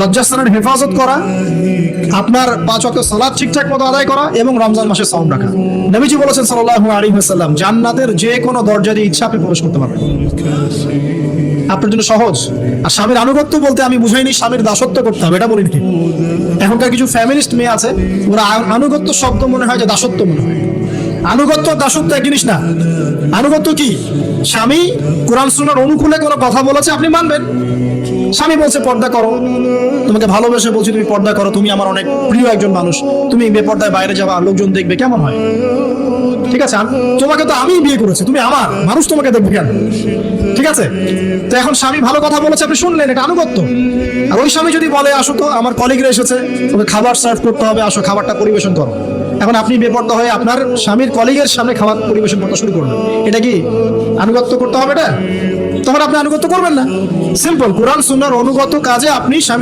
লজ্জাস্থানের হেফাজত করা, আপনার 5 ওয়াক্ত সালাত ঠিকঠাক মতো আদায় করা এবং রমজান মাসে সাওম রাখা। নবীজি বলেছেন সাল্লাল্লাহু আলাইহি ওয়াসাল্লাম, জান্নাতের যে কোনো দরজা দিয়ে ইচ্ছা আপনি প্রবেশ করতে পারবেন। আপনার জন্য সহজ। আর স্বামীর আনুগত্য বলতে আমি বুঝাইনি স্বামীর দাসত্ব করতে হবে, এটা বলিনি। এখনকার কিছু ফ্যামিলিস্ট মেয়ে আছে, ওরা আনুগত্য শব্দ মনে হয় যে দাসত্ব মনে হয়। আনুগত্য দাসত্ব এক জিনিস না। আনুগত্য কি? স্বামী কোরআন সুন্নাহর অনুকূলে কোনো কথা বলেছে, আপনি মানবেন। স্বামী বলছে পর্দা করো, তোমাকে ভালোবেসে বলছি তুমি পর্দা করো, তুমি আমার অনেক প্রিয় একজন মানুষ, তুমি বেপর্দায় বাইরে যাবা, লোকজন দেখবে, কেমন হয়? ঠিক আছে, তোমাকে তো আমি বিয়ে করেছি, তুমি আমার মানুষ, তোমাকে দেখবে কেন? ঠিক আছে, তো এখন স্বামী ভালো কথা বলেছে, আপনি শুনলেন, এটা আনুগত্য। আর ওই স্বামী যদি বলে আসো তো আমার কলিগরা এসেছে, তোমাকে খাবার সার্ভ করতে হবে, আসো খাবারটা পরিবেশন করো, এখন আপনি বেপর্দা হয়ে আপনার স্বামীর কলিগের সামনে খাবার পরিবেশন করতে শুরু করলেন, এটা কি আনুগত্য করতে হবে? এটা তখন আপনি আনুগত্য করবেন না। সিম্পল, কোরআন সুন্নাহর অনুগত কাজে আপনি স্বামী